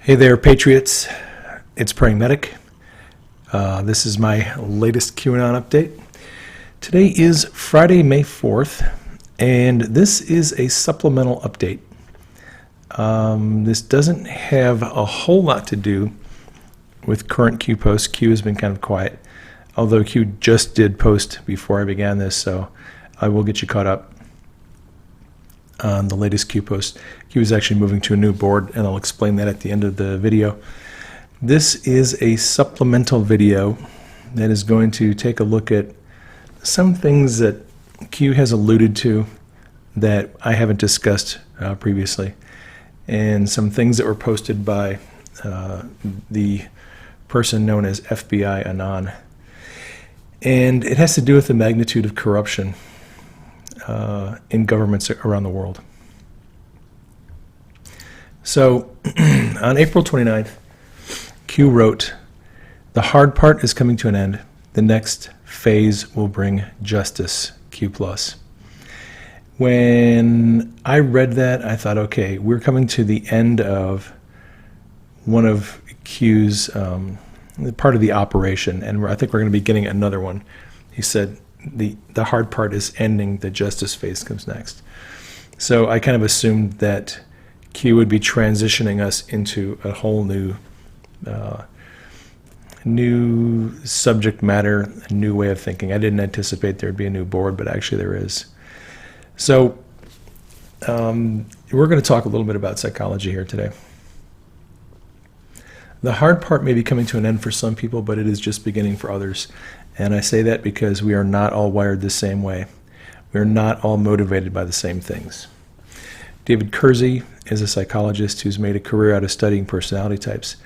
Hey there, Patriots. It's Praying Medic. This is my latest QAnon update. Today is Friday, May 4th, and this is a supplemental update. This doesn't have a whole lot to do with current Q posts. Q has been kind of quiet, although Q just did post before I began this, so I will get you caught up on the latest Q post. Q is actually moving to a new board, and I'll explain that at the end of the video. This is a supplemental video that is going to take a look at some things that Q has alluded to that I haven't discussed previously, and some things that were posted by the person known as FBI Anon. And it has to do with the magnitude of corruption in governments around the world. So on April 29th, Q wrote, "The hard part is coming to an end. The next phase will bring justice, Q+." When I read that, I thought, okay, we're coming to the end of one of Q's, part of the operation, and I think we're going to be getting another one. He said, the hard part is ending, the justice phase comes next. So I kind of assumed that Q would be transitioning us into a whole new subject matter, a new way of thinking. I didn't anticipate there'd be a new board, but actually there is. So we're going to talk a little bit about psychology here today. The hard part may be coming to an end for some people, but it is just beginning for others. And I say that because we are not all wired the same way. We are not all motivated by the same things. David Kersey is a psychologist who's made a career out of studying personality types.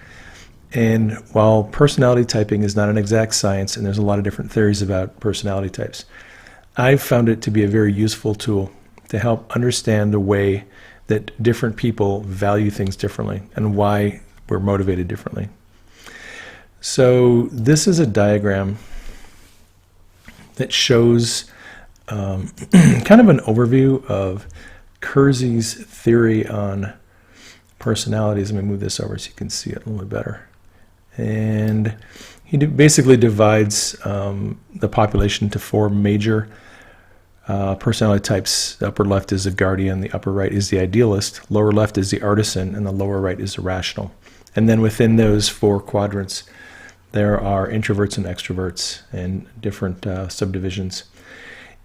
And while personality typing is not an exact science, and there's a lot of different theories about personality types, I've found it to be a very useful tool to help understand the way that different people value things differently and why we're motivated differently. So this is a diagram that shows kind of an overview of Kersey's theory on personalities. Let me move this over so you can see it a little bit better. And he basically divides the population into four major personality types. The upper left is the guardian, the upper right is the idealist, lower left is the artisan, and the lower right is the rational. And then within those four quadrants, there are introverts and extroverts and different subdivisions.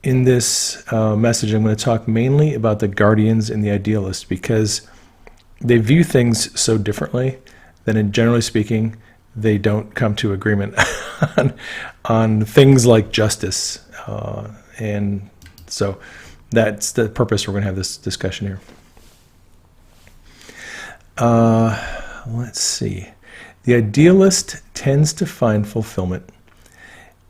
In this message, I'm going to talk mainly about the guardians and the idealists because they view things so differently that, generally speaking, they don't come to agreement on things like justice. And so that's the purpose we're going to have this discussion here. Let's see. The idealist tends to find fulfillment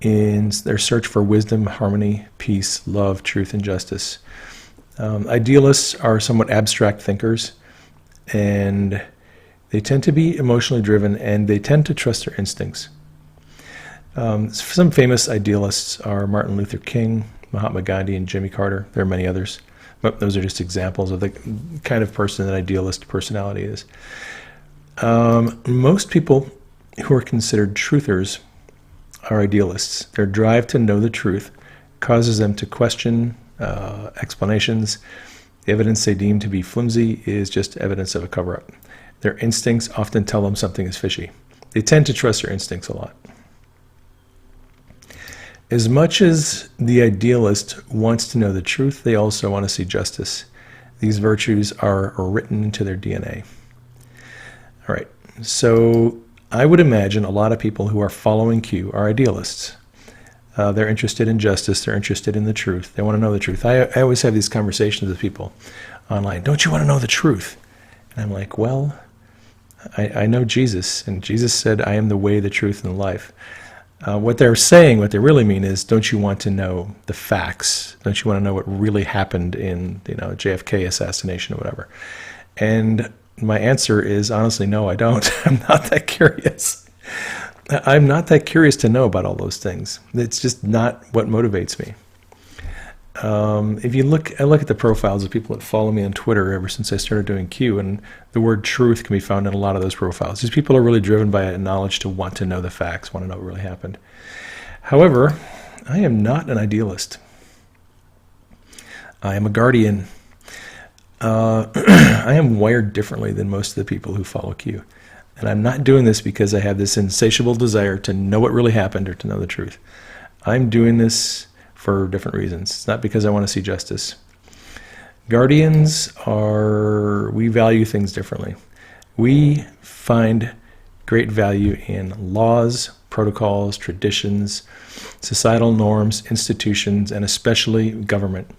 in their search for wisdom, harmony, peace, love, truth, and justice. Idealists are somewhat abstract thinkers, and they tend to be emotionally driven, and they tend to trust their instincts. Some famous idealists are Martin Luther King, Mahatma Gandhi, and Jimmy Carter. There are many others, but those are just examples of the kind of person that idealist personality is. Most people who are considered truthers are idealists. Their drive to know the truth causes them to question explanations. The evidence they deem to be flimsy is just evidence of a cover-up. Their instincts often tell them something is fishy. They tend to trust their instincts a lot. As much as the idealist wants to know the truth, they also want to see justice. These virtues are written into their DNA. All right, so I would imagine a lot of people who are following Q are idealists. They're interested in justice. They're interested in the truth. They want to know the truth. I always have these conversations with people online. Don't you want to know the truth? And I'm like, well, I know Jesus, and Jesus said, I am the way, the truth, and the life. What they're saying, what they really mean is, don't you want to know the facts? Don't you want to know what really happened in, JFK assassination or whatever? And my answer is, honestly, no, I don't. I'm not that curious. I'm not that curious to know about all those things. It's just not what motivates me. If you look, I look at the profiles of people that follow me on Twitter ever since I started doing Q, and the word truth can be found in a lot of those profiles. These people are really driven by a knowledge to want to know the facts, want to know what really happened. However, I am not an idealist. I am a guardian. I am wired differently than most of the people who follow Q. And I'm not doing this because I have this insatiable desire to know what really happened or to know the truth. I'm doing this for different reasons. It's not because I want to see justice. Guardians we value things differently. We find great value in laws, protocols, traditions, societal norms, institutions, and especially government.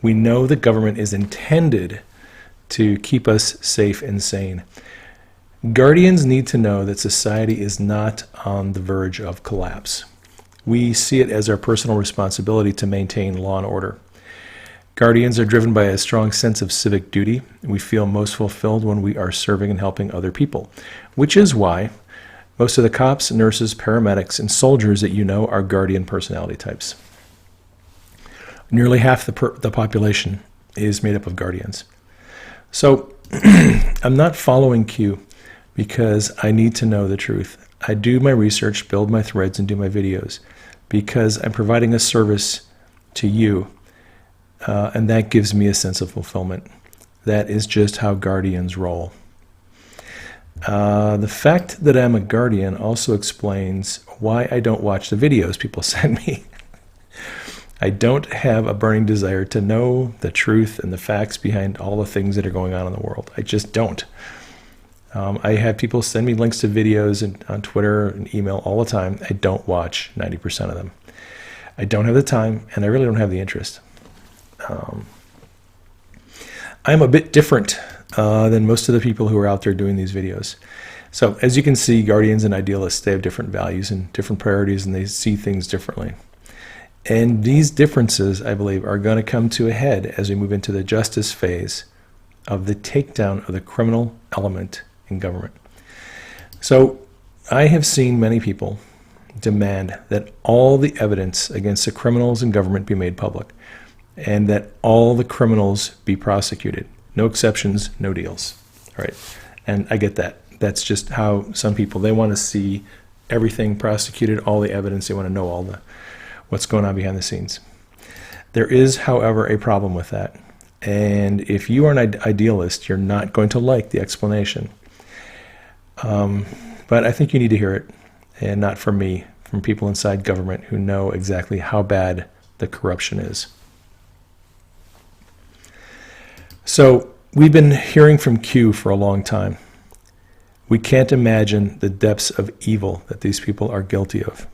We know that government is intended to keep us safe and sane. Guardians need to know that society is not on the verge of collapse. We see it as our personal responsibility to maintain law and order. Guardians are driven by a strong sense of civic duty. We feel most fulfilled when we are serving and helping other people, which is why most of the cops, nurses, paramedics, and soldiers that you know are guardian personality types. Nearly half the population is made up of guardians. So I'm not following Q because I need to know the truth. I do my research, build my threads, and do my videos because I'm providing a service to you, and that gives me a sense of fulfillment. That is just how guardians roll. The fact that I'm a guardian also explains why I don't watch the videos people send me. I don't have a burning desire to know the truth and the facts behind all the things that are going on in the world. I just don't. I have people send me links to videos on Twitter and email all the time. I don't watch 90% of them. I don't have the time, and I really don't have the interest. I'm a bit different than most of the people who are out there doing these videos. So as you can see, guardians and idealists, they have different values and different priorities, and they see things differently. And these differences, I believe, are going to come to a head as we move into the justice phase of the takedown of the criminal element in government. So I have seen many people demand that all the evidence against the criminals in government be made public and that all the criminals be prosecuted. No exceptions, no deals. All right. And I get that. That's just how some people, they want to see everything prosecuted, all the evidence. They want to know what's going on behind the scenes. There is, however, a problem with that. And if you are an idealist, you're not going to like the explanation. But I think you need to hear it, and not from me, from people inside government who know exactly how bad the corruption is. So we've been hearing from Q for a long time. We can't imagine the depths of evil that these people are guilty of.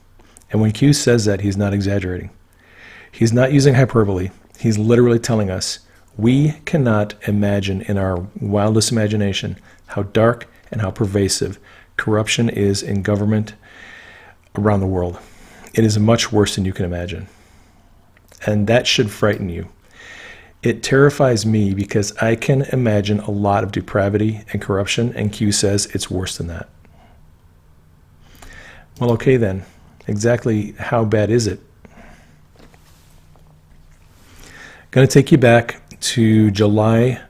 And when Q says that, he's not exaggerating. He's not using hyperbole. He's literally telling us we cannot imagine in our wildest imagination how dark and how pervasive corruption is in government around the world. It is much worse than you can imagine. And that should frighten you. It terrifies me because I can imagine a lot of depravity and corruption, and Q says it's worse than that. Well, okay then. Exactly how bad is it? I'm going to take you back to July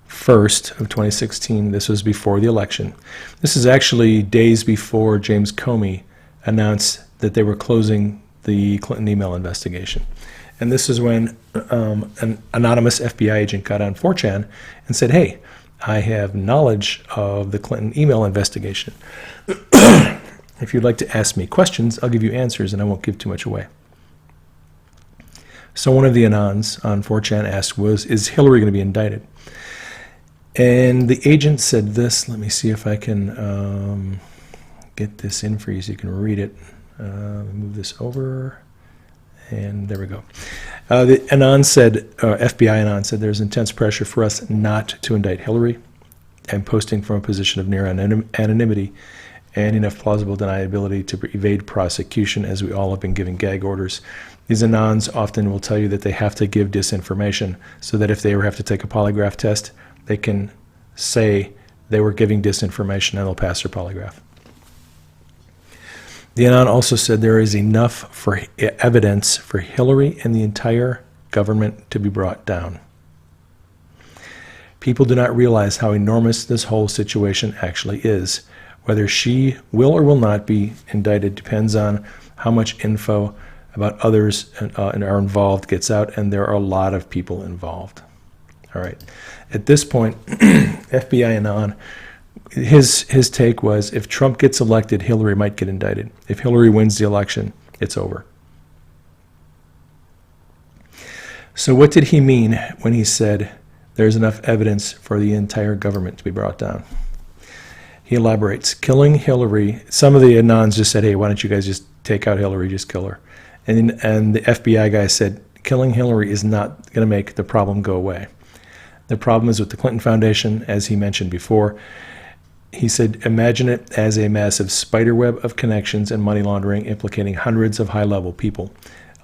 1st of 2016. This was before the election. This is actually days before James Comey announced that they were closing the Clinton email investigation. And this is when an anonymous FBI agent got on 4chan and said, hey, I have knowledge of the Clinton email investigation. If you'd like to ask me questions, I'll give you answers and I won't give too much away. So one of the Anons on 4chan asked is Hillary going to be indicted? And the agent said this. Let me see if I can get this in for you so you can read it. Move this over. And there we go. The Anon said, FBI Anon said, there's intense pressure for us not to indict Hillary. I'm posting from a position of near anonymity and enough plausible deniability to evade prosecution, as we all have been given gag orders. These Anons often will tell you that they have to give disinformation so that if they ever have to take a polygraph test, they can say they were giving disinformation and they'll pass their polygraph. The Anon also said there is enough for evidence for Hillary and the entire government to be brought down. People do not realize how enormous this whole situation actually is. Whether she will or will not be indicted depends on how much info about others are involved gets out, and there are a lot of people involved. All right. At this point, FBI Anon, his take was, if Trump gets elected, Hillary might get indicted. If Hillary wins the election, it's over. So what did he mean when he said there's enough evidence for the entire government to be brought down? He elaborates, killing Hillary, some of the Anons just said, hey, why don't you guys just take out Hillary, just kill her. And the FBI guy said, killing Hillary is not going to make the problem go away. The problem is with the Clinton Foundation, as he mentioned before. He said, imagine it as a massive spiderweb of connections and money laundering implicating hundreds of high-level people.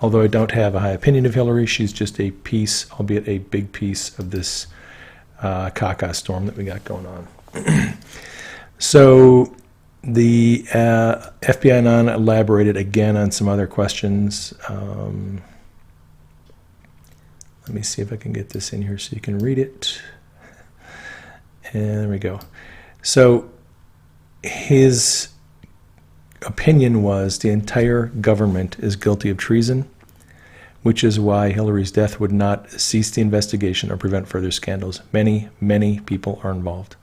Although I don't have a high opinion of Hillary, she's just a piece, albeit a big piece, of this caca storm that we got going on. So the FBI Anon elaborated again on some other questions. Let me see if I can get this in here so you can read it. And there we go. So his opinion was the entire government is guilty of treason, which is why Hillary's death would not cease the investigation or prevent further scandals. Many, many people are involved.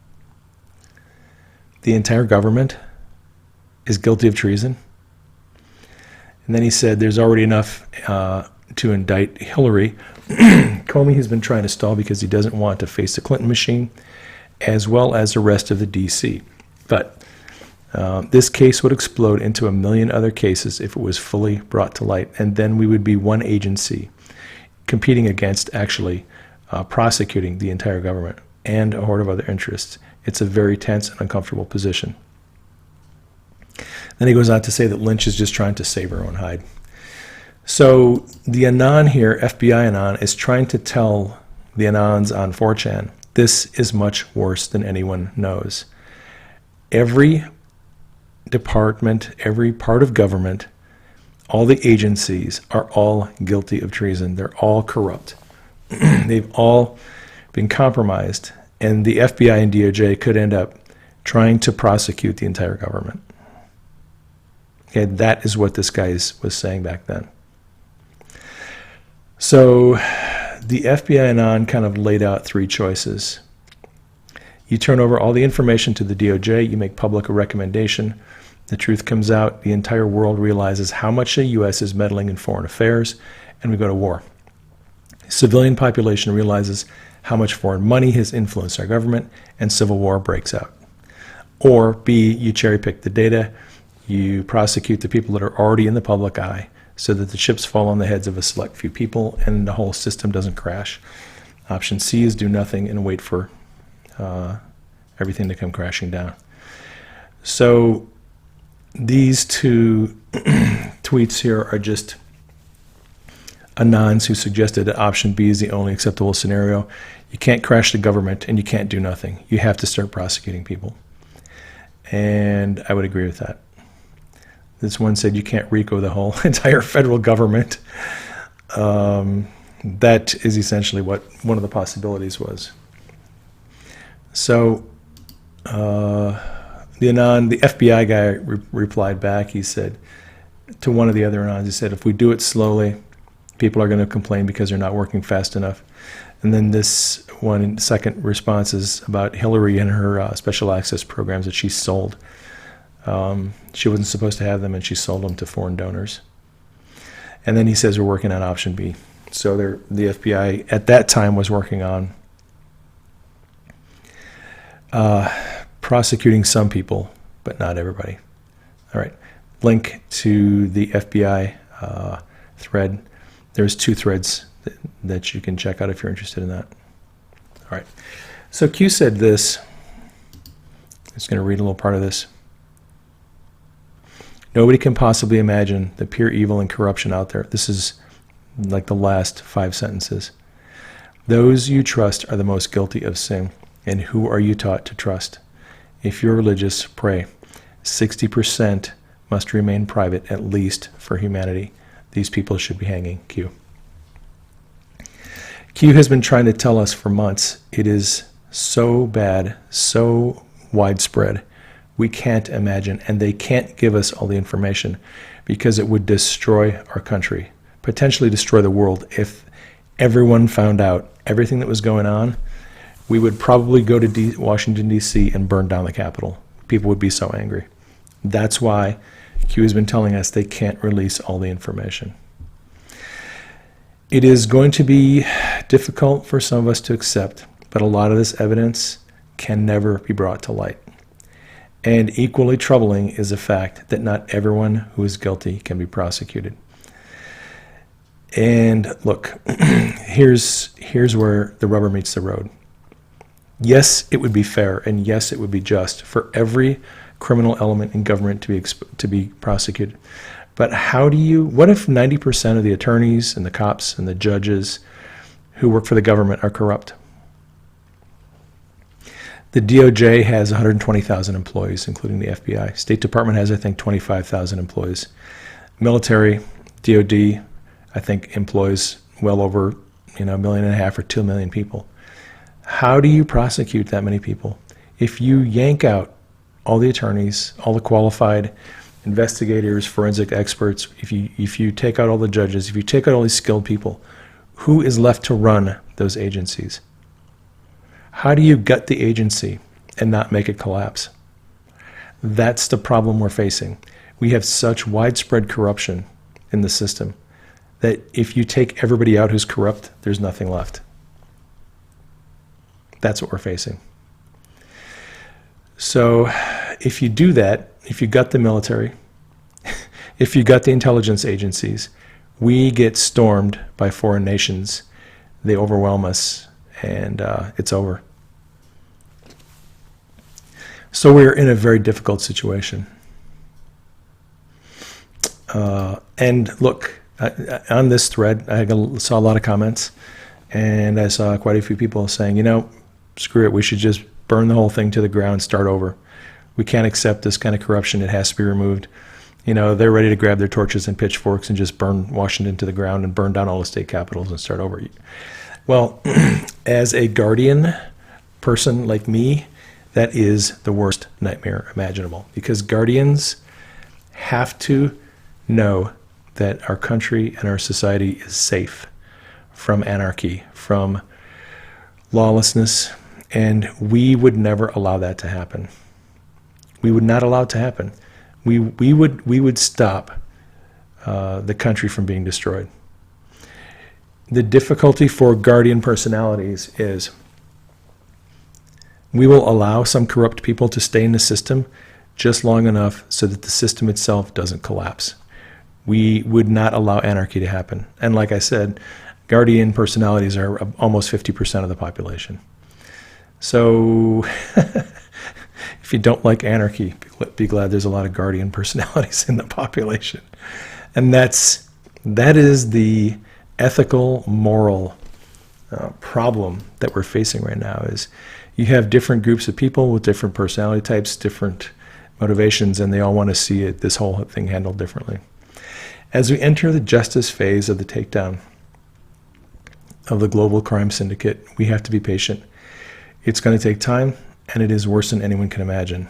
The entire government is guilty of treason. And then he said there's already enough to indict Hillary. Comey has been trying to stall because he doesn't want to face the Clinton machine, as well as the rest of the D.C. But this case would explode into a million other cases if it was fully brought to light, and then we would be one agency competing against actually prosecuting the entire government and a horde of other interests. It's a very tense and uncomfortable position. Then he goes on to say that Lynch is just trying to save her own hide. So the Anon here, FBI Anon, is trying to tell the Anons on 4chan, this is much worse than anyone knows. Every department, every part of government, all the agencies are all guilty of treason. They're all corrupt. They've all been compromised, and the FBI and DOJ could end up trying to prosecute the entire government. Okay, that is what this guy was saying back then. So the FBI Anon kind of laid out three choices. You turn over all the information to the DOJ, you make public a recommendation, the truth comes out, the entire world realizes how much the U.S. is meddling in foreign affairs, and we go to war. Civilian population realizes how much foreign money has influenced our government, and civil war breaks out. Or B, you cherry pick the data, you prosecute the people that are already in the public eye, so that the chips fall on the heads of a select few people and the whole system doesn't crash. Option C is do nothing and wait for everything to come crashing down. So these two tweets here are just Anons who suggested that option B is the only acceptable scenario. You can't crash the government and you can't do nothing. You have to start prosecuting people. And I would agree with that. This one said you can't RICO the whole entire federal government. That is essentially what one of the possibilities was. So the FBI guy replied back. He said to one of the other Anons, he said, if we do it slowly, people are going to complain because they're not working fast enough. And then this one second response is about Hillary and her special access programs that she sold. She wasn't supposed to have them, and she sold them to foreign donors. And then he says we're working on option B. So the FBI at that time was working on prosecuting some people, but not everybody. All right. Link to the FBI thread. There's 2 threads that you can check out if you're interested in that. All right. So Q said this. I'm just going to read a little part of this. Nobody can possibly imagine the pure evil and corruption out there. This is like the last 5 sentences. Those you trust are the most guilty of sin. And who are you taught to trust? If you're religious, pray. 60% must remain private, at least for humanity. These people should be hanging. Q. Q has been trying to tell us for months it is so bad, so widespread, we can't imagine, and they can't give us all the information because it would destroy our country, potentially destroy the world. If everyone found out everything that was going on, we would probably go to Washington, D.C. and burn down the Capitol. People would be so angry. That's why Q has been telling us they can't release all the information. It is going to be difficult for some of us to accept, but a lot of this evidence can never be brought to light. And equally troubling is the fact that not everyone who is guilty can be prosecuted. And look, here's where the rubber meets the road. Yes, it would be fair, and yes, it would be just for every criminal element in government to be prosecuted. But what if 90% of the attorneys and the cops and the judges who work for the government are corrupt? The DOJ has 120,000 employees, including the FBI. State Department has, I think, 25,000 employees. Military, DOD, I think, employs well over 1.5 million or 2 million people. How do you prosecute that many people? If you yank out all the attorneys, all the qualified investigators, forensic experts, if you take out all the judges, if you take out all these skilled people, who is left to run those agencies? How do you gut the agency and not make it collapse? That's the problem we're facing. We have such widespread corruption in the system that if you take everybody out who's corrupt, there's nothing left. That's what we're facing. So if you do that, if you gut the military, if you gut the intelligence agencies, we get stormed by foreign nations. They overwhelm us, and it's over. So we're in a very difficult situation. And look, on this thread, I saw a lot of comments, and I saw quite a few people saying, screw it, we should just burn the whole thing to the ground, start over. We can't accept this kind of corruption. It has to be removed. They're ready to grab their torches and pitchforks and just burn Washington to the ground and burn down all the state capitals and start over. Well, as a guardian person like me, that is the worst nightmare imaginable, because guardians have to know that our country and our society is safe from anarchy, from lawlessness, and we would never allow that to happen. We would not allow it to happen. We would stop the country from being destroyed. The difficulty for guardian personalities is we will allow some corrupt people to stay in the system just long enough so that the system itself doesn't collapse. We would not allow anarchy to happen. And like I said, guardian personalities are almost 50% of the population. So if you don't like anarchy, be glad there's a lot of guardian personalities in the population. And that is the ethical, moral problem that we're facing right now. Is you have different groups of people with different personality types, different motivations, and they all want to see this whole thing handled differently. As we enter the justice phase of the takedown of the global crime syndicate, we have to be patient. It's going to take time, and it is worse than anyone can imagine.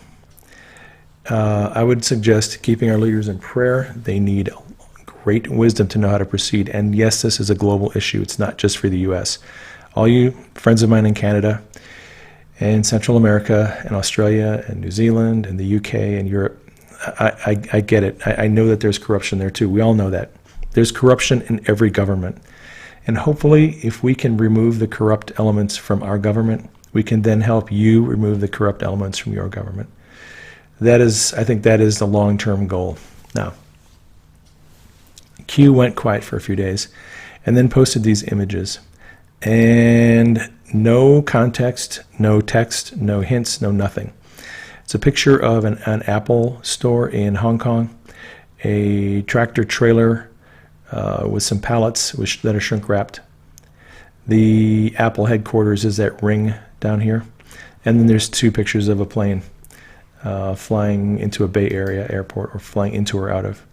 I would suggest keeping our leaders in prayer. They need great wisdom to know how to proceed. And yes, this is a global issue. It's not just for the U.S. All you friends of mine in Canada and Central America and Australia and New Zealand and the UK and Europe, I get it. I know that there's corruption there too. We all know that. There's corruption in every government. And hopefully, if we can remove the corrupt elements from our government, we can then help you remove the corrupt elements from your government. I think that is the long-term goal. Now, Q went quiet for a few days and then posted these images. And no context, no text, no hints, no nothing. It's a picture of an Apple store in Hong Kong, a tractor trailer with some pallets that are shrink wrapped. The Apple headquarters is that ring down here. And then there's two pictures of a plane flying into a Bay Area airport, or flying into or out of.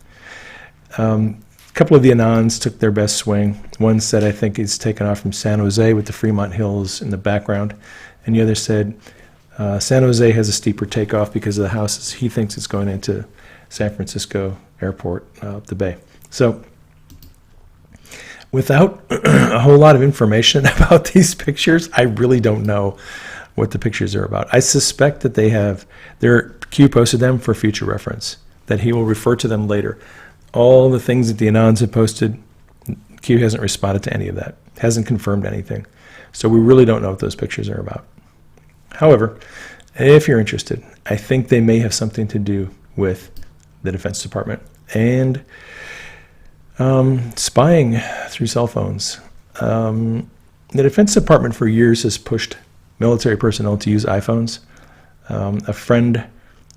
couple of the Anons took their best swing. One said, I think it's taken off from San Jose with the Fremont Hills in the background. And the other said, San Jose has a steeper takeoff because of the houses. He thinks it's going into San Francisco Airport up the bay. So without a whole lot of information about these pictures, I really don't know what the pictures are about. I suspect that Q posted them for future reference, that he will refer to them later. All the things that the Anons have posted, Q hasn't responded to any of that, hasn't confirmed anything. So we really don't know what those pictures are about. However, if you're interested, I think they may have something to do with the Defense Department and spying through cell phones. The Defense Department for years has pushed military personnel to use iPhones. A friend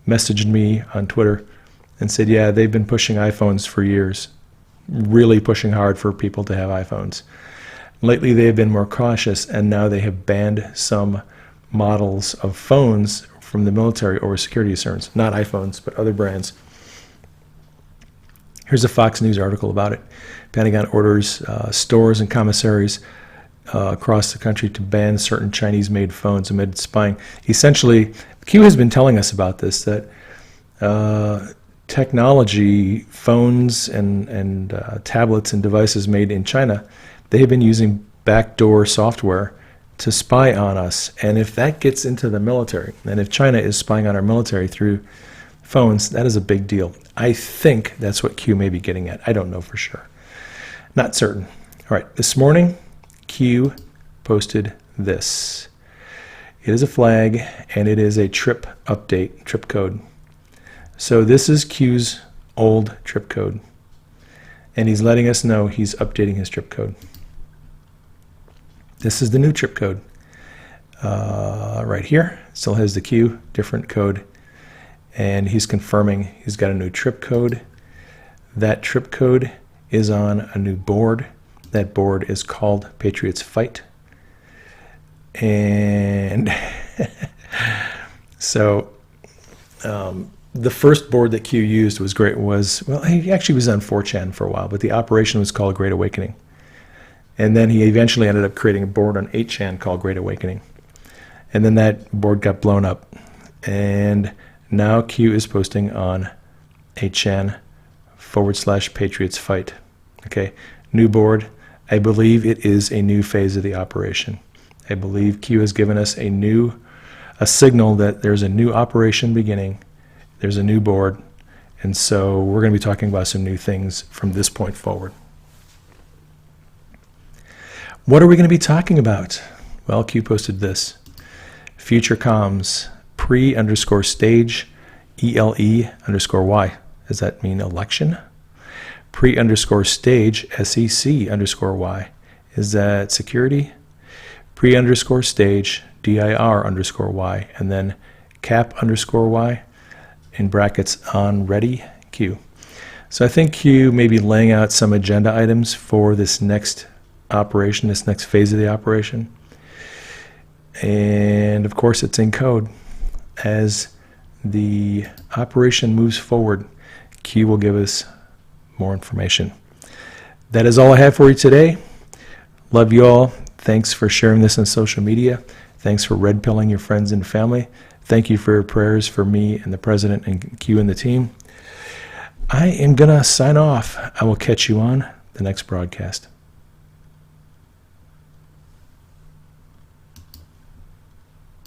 messaged me on Twitter and said, yeah, they've been pushing iPhones for years, really pushing hard for people to have iPhones. Lately, they have been more cautious, and now they have banned some models of phones from the military over security concerns. Not iPhones, but other brands. Here's a Fox News article about it. Pentagon orders stores and commissaries across the country to ban certain Chinese-made phones amid spying. Essentially, Q has been telling us about this, that technology, phones and tablets and devices made in China, they have been using backdoor software to spy on us. And if that gets into the military, and if China is spying on our military through phones, that is a big deal. I think that's what Q may be getting at. I don't know for sure. Not certain. All right, this morning, Q posted this. It is a flag, and it is a trip update, trip code. So this is Q's old trip code, and he's letting us know he's updating his trip code. This is the new trip code. Right here, still has the Q, different code, and he's confirming he's got a new trip code. That trip code is on a new board. That board is called Patriots Fight. And so the first board that Q used was great. He actually was on 4chan for a while, but the operation was called Great Awakening. And then he eventually ended up creating a board on 8chan called Great Awakening. And then that board got blown up. And now Q is posting on 8chan/Patriots Fight. Okay, new board. I believe it is a new phase of the operation. I believe Q has given us a signal that there's a new operation beginning. There's a new board. And so we're going to be talking about some new things from this point forward. What are we going to be talking about? Well, Q posted this. Future comms, pre_stage, ELE_Y. Does that mean election? Pre_stage, SEC_Y. Is that security? Pre_stage, DIR_Y. And then cap_Y in brackets on ready Q. So I think Q may be laying out some agenda items for this next operation, this next phase of the operation. And of course it's in code. As the operation moves forward, Q will give us more information. That is all I have for you today. Love you all. Thanks for sharing this on social media. Thanks for red pilling your friends and family. Thank you for your prayers for me and the president and Q and the team. I am going to sign off. I will catch you on the next broadcast.